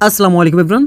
আসসালামু আলাইকুম everyone.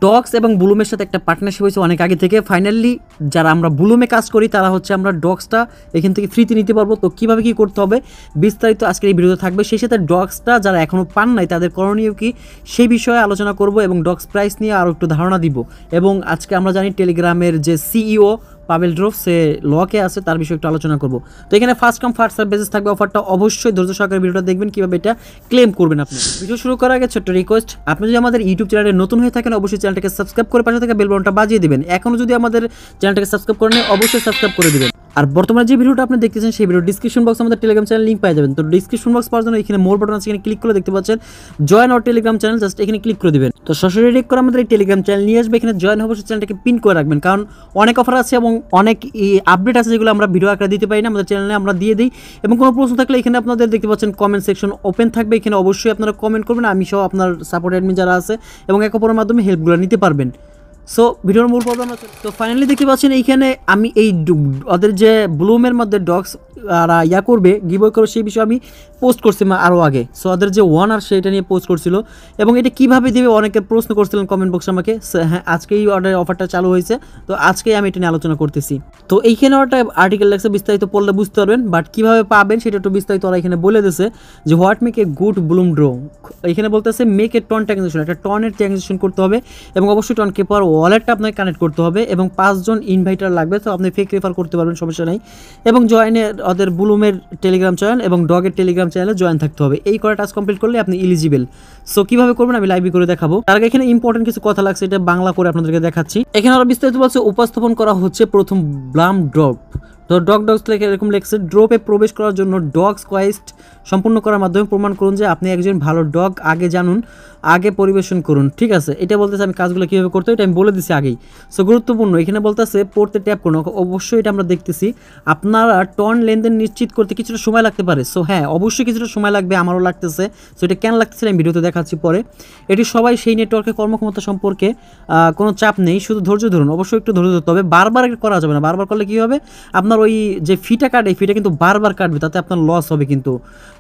Dogs এবং ব্লুমের সাথে একটা পার্টনারশিপ হয়েছে অনেক আগে থেকে। ফাইনালি যারা আমরা ব্লুমে কাজ করি তারা হচ্ছে আমরা ডগসটা এখান থেকে ফ্রিতে নিতে পারবো। তো কীভাবে কী করতে হবে বিস্তারিত আজকের এই ভিডিওতে থাকবে। সেই সাথে ডগসটা যারা এখনও পান নাই তাদের করণীয় কি সেই বিষয়ে আলোচনা করব এবং ডগস প্রাইস নিয়ে আরও একটু ধারণা দিব। এবং আজকে আমরা জানি টেলিগ্রামের যে সিইও পাবেল ড্রোভ সে লকে আছে, তার বিষয়ে একটু আলোচনা করব। তো এখানে first come first serve basis থাকবে অফারটা। অবশ্যই ধৈর্য সহকারে ভিডিওটা দেখবেন কীভাবে এটা ক্লেম করবেন আপনি। ভিডিও শুরু করার আগে ছোট্ট রিকোয়েস্ট, আপনি যদি আমাদের ইউটিউব চ্যানেলে নতুন হয়ে থাকেন অবশ্যই চ্যানেলটাকে সাবস্ক্রাইব করে পাশে থেকে বেল বাটনটা বাজিয়ে দিবেন। এখনও যদি আমাদের চ্যানেলটাকে সাবস্ক্রাইব করেন অবশ্যই সাবস্ক্রাইব করে দিবেন। আর বর্তমানে যে ভিডিওটা আপনি দেখতেছেন সেই ভিডিও ডিসক্রিপশন বক্সে আমাদের টেলিগ্রাম চ্যানেল লিঙ্ক পেয়ে যাবেন। তো ডিসক্রিপশন বক্স পাওয়ার জন্য এখানে মোর বাটন আছে, এখানে ক্লিক করে দেখতে পাচ্ছেন join our Telegram channel, just এখানে ক্লিক করে দিবেন। তো সরাসরি রেক করে আমাদের এই টেলিগ্রাম চ্যানেল নিয়ে আসবে। এখানে জয়েন অবশ্যই চ্যানেলটাকে পিন করে রাখবেন, কারণ অনেক অফার আছে এবং অনেক আপডেট আছে যেগুলো আমরা ভিডিও আকারে দিতে পারি না, আমাদের চ্যানেলে আমরা দিয়ে দিই। এবং কোনো প্রশ্ন থাকলে এখানে আপনাদের দেখতে পাচ্ছেন কমেন্ট সেকশন ওপেন থাকবে, এখানে অবশ্যই আপনারা কমেন্ট করবেন। আমি সহ আপনার সাপোর্ট অ্যাডমিন যারা আছে এবং এক অপরের মাধ্যমে হেল্পগুলো নিতে পারবেন। সো ভিডিওর মূল প্রবলেম আছে। তো ফাইনালি দেখতে পাচ্ছেন এইখানে আমি এই ওদের যে ব্লুমের মধ্যে ডগস আর করবে গিভওয়ে করবে সেই বিষয়ে আমি পোস্ট করছি আরও আগে। সো ওদের যে ওয়ানার সেটা নিয়ে পোস্ট করছিল এবং এটা কীভাবে দেবে অনেকে প্রশ্ন করছিলেন কমেন্ট বক্সে আমাকে। হ্যাঁ, আজকেই অফারটা চালু হয়েছে, তো আজকেই আমি এটা নিয়ে আলোচনা করতেছি। তো এইখানে একটা আর্টিকেল লাগছে, বিস্তারিত পড়লে বুঝতে পারবেন, বাট কীভাবে পাবেন সেটা একটু বিস্তারিত ওরা এখানে বলে দিয়েছে যে what make a good Bloom draw. এখানে বলতেছে মেক এ টন ট্রানজেকশন, একটা টনের ট্রানজেকশন করতে হবে এবং অবশ্যই টন কিপার ওয়ালেটটা আপনাকে কানেক্ট করতে হবে এবং 5 জন ইনভাইটার লাগবে। তো আপনি ফেক রেফার করতে পারবেন, সমস্যা নেই। এবং জয়েনে ওদের ব্লুমের টেলিগ্রাম চ্যানেল এবং ডগের টেলিগ্রাম চ্যানেলে জয়েন থাকতে হবে। এই কটা টাস্ক কমপ্লিট করলে আপনি এলিজিবল। সো কীভাবে করবেন আমি লাইভে করে দেখাবো। তার আগে এখানে ইম্পর্টেন্ট কিছু কথা লাগছে, এটা বাংলা করে আপনাদেরকে দেখাচ্ছি। এখানে আরও বিস্তারিত বলছে উপস্থাপন করা হচ্ছে প্রথম ব্লাম ড্রপ। তো ডগস লেখে এরকম লেখছে, ড্রপে প্রবেশ করার জন্য ডগস কোয়েস্ট সম্পূর্ণ করার মাধ্যমে প্রমাণ করুন যে আপনি একজন ভালো ডগ, আগে জানুন, আগে পরিবেশন করুন। ঠিক আছে, এটা বলতেছে আমি কাজগুলো কীভাবে করতে হয় এটা আমি বলে দিচ্ছি আগেই। সো গুরুত্বপূর্ণ এখানে বলতেছে পড়তে ট্যাপ করুন। অবশ্যই এটা আমরা দেখতেছি আপনারা টন লেনদেন নিশ্চিত করতে কিছুটা সময় লাগতে পারে। সো হ্যাঁ, অবশ্যই কিছুটা সময় লাগবে, আমারও লাগতেছে। সো এটা কেন লাগতেছে আমি ভিডিওতে দেখাচ্ছি পরে। এটি সবাই সেই নেটওয়ার্কের কর্মক্ষমতা সম্পর্কে কোনো চাপ নেই, শুধু ধৈর্য ধরুন। অবশ্যই একটু ধৈর্য ধরতে হবে, বারবার করা যাবে না। বারবার করলে কী হবে, আপনার ওই যে ফিটা কাটে এই ফিটা কিন্তু বারবার কাটবে, তাতে আপনার লস হবে কিন্তু।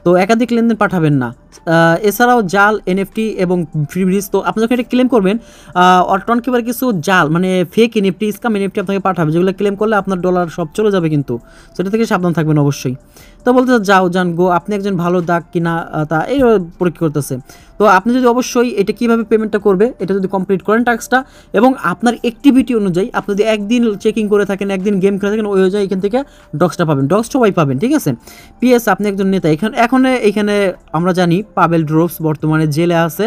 তো একাধিক লেনদেন পাঠাবেন না। এছাড়াও জাল এনএফটি এবং ফ্রি ব্রিজ, তো আপনি যখন এটা ক্লেম করবেন টন কিপার কিছু জাল মানে ফেক এনএফটি, স্ক্যাম এনএফটি আপনাকে পাঠাবে, যেগুলো ক্লেম করলে আপনার ডলার সব চলে যাবে কিন্তু। সেটা থেকে সাবধান থাকবেন অবশ্যই। তো বলতে যাও জান গো, আপনি একজন ভালো দাগ কিনা তা এই পরীক্ষা করতেছে। তো আপনি যদি অবশ্যই এটা কীভাবে পেমেন্টটা করবে এটা যদি কমপ্লিট করেন টাস্কটা এবং আপনার অ্যাক্টিভিটি অনুযায়ী আপনি যদি একদিন চেকিং করে থাকেন, একদিন গেম খেলে থাকেন, ওই অনুযায়ী এখান থেকে ডগসটা পাবেন। ডগস সবাই পাবেন, ঠিক আছে। পিএস আপনি একজন নেতা। এখন এইখানে আমরা জানি পাবেল ড্রোভস বর্তমানে জেলে আছে।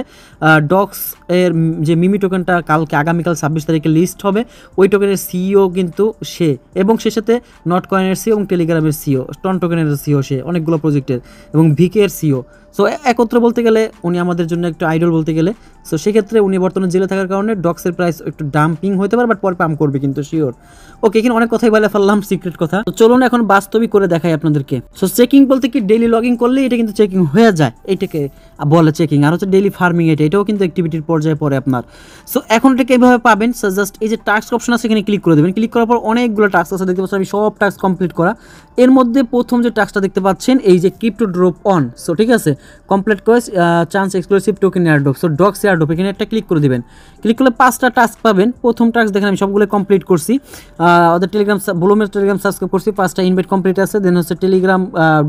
ডগস এর যে মিমি টোকেনটা কালকে আগামীকাল 26 তারিখে লিস্ট হবে, ওই টোকেনের সিইও কিন্তু সে, এবং সে সাথে নট কয়েনের সিও এবং টেলিগ্রামের সিও, টন টোকেনের সিও সে, অনেকগুলো প্রজেক্টের, এবং ভিকের সিও। সো একত্রে বলতে গেলে উনি আমাদের জন্য একটু আইডল বলতে গেলে। সো সেক্ষেত্রে উনি বর্তমানে জেলে থাকার কারণে ডগসের প্রাইস একটু ডাম্পিং হতে পারে, বাট পরে পাম্প করবে কিন্তু শিওর। ওকে, এখানে অনেক কথাই বলে ফেললাম, সিক্রেট কথা। তো চলুন এখন বাস্তবিক করে দেখাই আপনাদেরকে। সো চেকিং বলতে কি ডেইলি লগিং করলে এটা কিন্তু চেকিং হয়ে যায়, এইটাকে বলে চেকিং। আর হচ্ছে ডেইলি ফার্মিং, এটাও কিন্তু অ্যাক্টিভিটির পর্যায়ে পড়ে আপনার। সো এখন এটাকে এইভাবে পাবেন। সো জাস্ট এই যে টাস্ক অপশন আছে এখানে ক্লিক করে দেবেন। ক্লিক করার পর অনেকগুলো টাস্ক আছে দেখতে পাচ্ছেন, আমি সব টাস্ক কমপ্লিট করা। এর মধ্যে প্রথম যে টাস্কটা দেখতে পাচ্ছেন এই যে ক্রিপ্টো ড্রপ অন। সো ঠিক আছে, কমপ্লিট করে chance exclusive token airdrop. So dogs airdrop এখানে একটা ক্লিক করে দেবেন। ক্লিক করলে 5টা টাস্ক পাবেন। প্রথম টাস্ক দেখেন আমি সবগুলো কমপ্লিট করছি। ওদের টেলিগ্রাম ব্লুমের টেলিগ্রাম সাবস্ক্রাইব করছি, 5টা ইনভাইট কমপ্লিট আছে। দেন হচ্ছে টেলিগ্রাম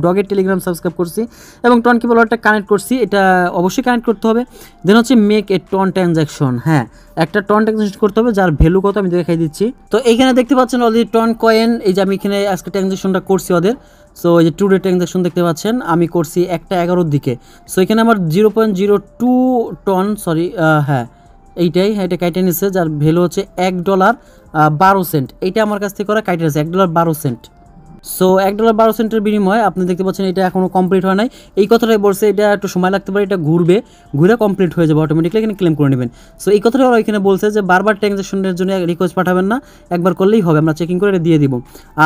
ডগের টেলিগ্রাম সাবস্ক্রাইব করছি এবং টন কি বলারটা কানেক্ট করছি, এটা অবশ্যই কানেক্ট করতে হবে। দেন হচ্ছে মেক এ টন ট্রানজ্যাকশন, হ্যাঁ একটা টন ট্রানজ্যাকশন করতে হবে যার ভ্যালু কত আমি দেখাই দিচ্ছি। তো এইখানে দেখতে পাচ্ছেন অলরেডি টন কয়েন, এই যে আমি এখানে আজকে ট্রানজ্যাকশনটা করছি ওদের। সো এই যে টুডে ট্রানজ্যাকশন দেখতে পাচ্ছেন আমি করছি 1:11 দিকে। সো এখানে আমার 0.02 টন, সরি হ্যাঁ এইটাই, হ্যাঁ এটা কাইটে নিচ্ছে, যার ভ্যালু হচ্ছে $1.12। এইটা আমার কাছ থেকে করা কাইটে আছে $1.12। সো $1.12 বিনিময়ে আপনি দেখতে পাচ্ছেন এটা এখনও কমপ্লিট হয় নাই। এই কথাটাই বলছে এটা একটু সময় লাগতে পারে, এটা ঘুরে কমপ্লিট হয়ে যাবে অটোমেটিকলি, এখানে ক্লেম করে নেবেন। সো এই কথাটাই ওরা এখানে বলছে যে বারবার ট্রানজ্যাকশনের জন্য রিকোয়েস্ট পাঠাবেন না, একবার করলেই হবে, আমরা চেকিং করে এটা দিয়ে দিব।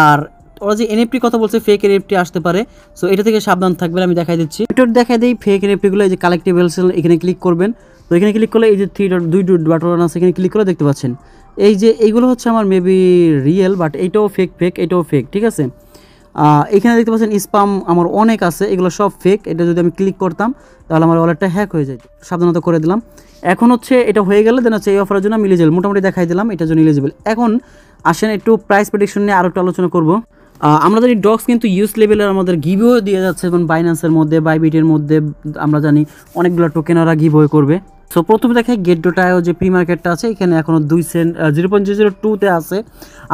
আর ওরা যে এনএফটি কথা বলছে ফেক এনএফটি আসতে পারে, সো এটা থেকে সাবধান থাকবেন। আমি দেখাই দিচ্ছি, এটা দেখাই দিই ফেক এনএফটিগুলো। এই যে কালেক্টিভেলস এখানে ক্লিক করবেন। তো এখানে ক্লিক করলে এই যে 2 বাটন আছে এখানে ক্লিক করে দেখতে পাচ্ছেন এই যে এইগুলো হচ্ছে আমার মেবি রিয়েল, বাট এইটাও ফেক, এটাও ফেক, ঠিক আছে। এখানে দেখতে পাচ্ছেন স্পাম আমার অনেক আছে, এগুলো সব ফেক। এটা যদি আমি ক্লিক করতাম তাহলে আমার ওয়ালেটটা হ্যাক হয়ে যায়, সাবধানতা করে দিলাম। এখন হচ্ছে এটা হয়ে গেলে দেন হচ্ছে এই অফারের জন্য আমি এলিজিবল, মোটামুটি দেখাই দিলাম এটার জন্য এলিজিবল। এখন আসেন একটু প্রাইস প্রেডিকশন নিয়ে আরও একটু আলোচনা করবো। আমরা জানি ডক্স কিন্তু ইউজ লেভেলের আমাদের গিভও দিয়ে যাচ্ছে, যেমন বাইন্যান্সের মধ্যে, বাইবিটের মধ্যে আমরা জানি অনেকগুলো টোকেন ওরা গিভওয়ে করবে। সো প্রথমে দেখে গেট.io যে প্রি মার্কেটটা আছে এখানে এখনও 2 সেন্ট 0.002-তে আছে।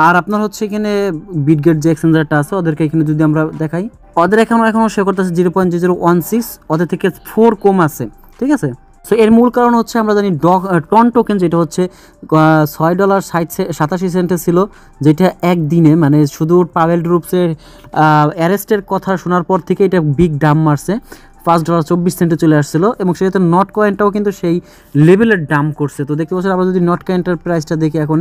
আর আপনার হচ্ছে এখানে বিটগেট যে এক্সচেঞ্জারটা আছে ওদেরকে এখানে যদি আমরা দেখাই, ওদের এখনও শো করতেছে 0.016, ওদের থেকে 4 কম আছে, ঠিক আছে। সো এর মূল কারণ হচ্ছে আমরা জানি টন টোকেন যেটা হচ্ছে $6.87 ছিল, যেটা একদিনে মানে শুধু পাওয়েল গ্রুপসের অ্যারেস্টের কথা শোনার পর থেকে এটা বিগ ডাম মারছে, $5.24 চলে আসছিলো। এবং সেক্ষেত্রে নট কয়েনটাও কিন্তু সেই লেভেলের ডাম করছে। তো দেখতে পাচ্ছেন আমরা যদি নট কয়েনটার প্রাইসটা দেখি, এখন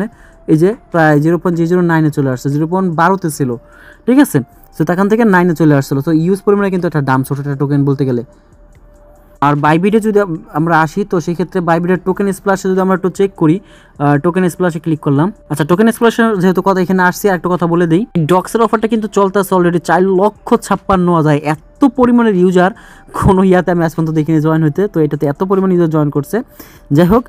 এই যে প্রায় 0.009-এ চলে আসছে, 0.12-তে ছিল, ঠিক আছে। সো তখন থেকে 9-এ চলে আসছিলো। তো ইউজ পরিমাণে কিন্তু একটা ডাম, ছোটো একটা টোকেন বলতে গেলে। আর বাইবিটে যদি আমরা আসি, তো সেই ক্ষেত্রে বাইবিটের টোকেন স্প্লাশে যদি আমরা একটু চেক করি, টোকেন স্প্লাশে ক্লিক করলাম। আচ্ছা, টোকেন স্প্লাশের যেহেতু কথা এখানে আসছি, একটা কথা বলে দিই, ডক্সের অফারটা কিন্তু চলতেছে অলরেডি 4,56,000। এত পরিমাণের ইউজার কোনো ইয়াতে আমি আজ পর্যন্ত দেখিনি জয়েন হইতে, তো এটাতে এত পরিমাণ ইউজার জয়েন করছে। যাই হোক,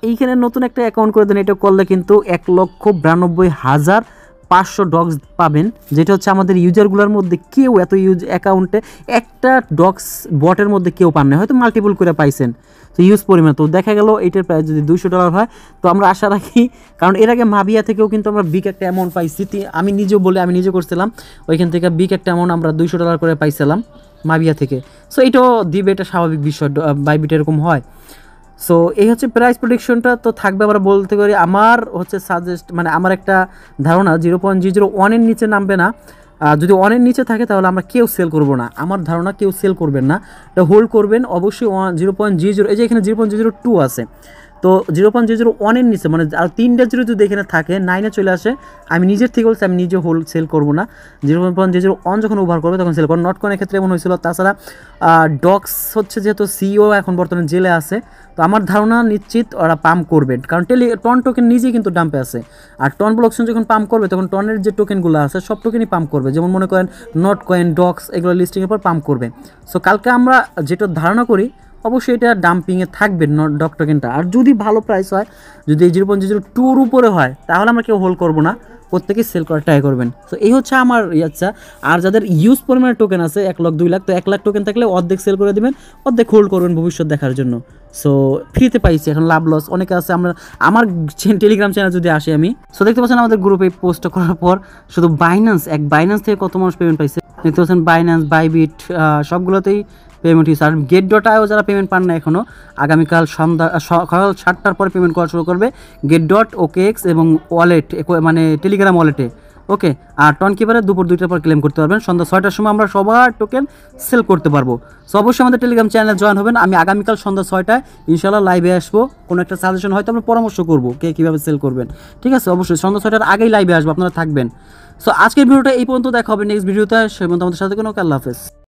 এইখানে নতুন একটা অ্যাকাউন্ট করে দেন, এটা করলে কিন্তু 1,92,500 ডক্স পাবেন, যেটা হচ্ছে আমাদের ইউজারগুলোর মধ্যে কেউ এত অ্যাকাউন্টে একটা ডক্স বটের মধ্যে কেউ পান না, হয়তো মাল্টিপল করে পাইছেন। তো ইউজ পরিমাণ তো দেখা গেল এইটার প্রাইস যদি $200 হয়, তো আমরা আশা রাখি, কারণ এর আগে মাভিয়া থেকেও কিন্তু আমরা বিগ একটা অ্যামাউন্ট পাইছি। আমি নিজে করছিলাম, ওইখান থেকে বিগ একটা অ্যামাউন্ট আমরা $200 করে পাইছিলাম মাভিয়া থেকে। সো এইটাও দিবে, এটা স্বাভাবিক বিষয়, বাইবিট এরকম হয়। সো এই হচ্ছে প্রাইস প্রেডিকশনটা তো থাকবে। আমরা বলতে পারি আমার হচ্ছে মানে আমার একটা ধারণা 0.001-এর নিচে নামবে না। যদি 1-এর নিচে থাকে তাহলে আমরা কেউ সেল করব না, আমার ধারণা কেউ সেল করবেন না, এটা হোল্ড করবেন অবশ্যই। 0.00, এই যে এখানে 0.002 আছে, তো 0.001-এর নিচে মানে আর 3টা জিরো যদি এখানে থাকে 9-এ চলে আসে, আমি নিজের থেকে বলছি আমি নিজে হোল্ড সেল করবো না। 0.001 যখন ওভার করবে তখন সেল করবো। নট কয়েনের ক্ষেত্রে এমন হয়েছিল। তাছাড়া ডক্স হচ্ছে যেহেতু সিইও এখন বর্তমানে জেলে আছে, তো আমার ধারণা নিশ্চিত ওরা পাম্প করবে, কারণ টন টোকেন নিজেই কিন্তু ডাম্পে আছে। আর টন ব্লকচেন যখন পাম্প করবে তখন টনের যে টোকেনগুলো আছে সব টোকেনই পাম্প করবে, যেমন মনে করেন নট কয়েন, ডক্স, এগুলো লিস্টিংয়ের পর পাম্প করবে। সো কালকে আমরা যেটা ধারণা করি অবশ্যই এটা ডাম্পিংয়ে থাকবে ডক টোকেনটা। আর যদি ভালো প্রাইস হয়, যদি 0.02-র উপরে হয়, তাহলে আমরা কেউ হোল্ড করবো না, প্রত্যেকেই সেল করার ট্রাই করবেন। সো এই হচ্ছে আমার ইচ্ছা। আর যাদের ইউজ পরিমাণের টোকেন আছে 1 লাখ 2 লাখ, তো 1 লাখ টোকেন থাকলে অর্ধেক সেল করে দেবেন, অর্ধেক হোল্ড করবেন ভবিষ্যৎ দেখার জন্য। সো ফ্রিতে পাইছি, এখন লাভ লস অনেকে আছে। আমার টেলিগ্রাম চ্যানেল যদি আসি আমি, সো দেখতে পাচ্ছেন আমাদের গ্রুপে পোস্ট করার পর শুধু বাইন্যান্স থেকে কত মানুষ পেমেন্ট পাইছে দেখতে পাচ্ছেন। বাইন্যান্স, বাইবিট সবগুলোতেই পেমেন্ট হয়েছে। আর গেট.io যারা পেমেন্ট পান না এখনও, আগামীকাল সকাল 7টার পরে পেমেন্ট করা শুরু করবে গেট.OKX এবং ওয়ালেট, মানে টেলিগ্রাম ওয়ালেটে, ওকে। আর টন কিপারে দুপুর 2টার পর ক্লেম করতে পারবেন, সন্ধ্যা 6টার সময় আমরা সবার টোকেন সেল করতে পারবো। সো অবশ্যই আমাদের টেলিগ্রাম চ্যানেলে জয়েন হবেন। আমি আগামীকাল সন্ধ্যা 6টায় ইনশাল্লাহ লাইভে আসবো, কোনো একটা সাজেশন হয়তো আমরা পরামর্শ করবো কে কীভাবে সেল করবেন, ঠিক আছে। অবশ্যই সন্ধ্যা 6টার আগেই লাইভে আসবো, আপনারা থাকবেন। সো আজকের ভিডিওটা এই পর্যন্ত, দেখা হবে নেক্সট ভিডিওতে। সেই পর্যন্ত আমাদের সাথে কোনো, আল্লাহ হাফেজ।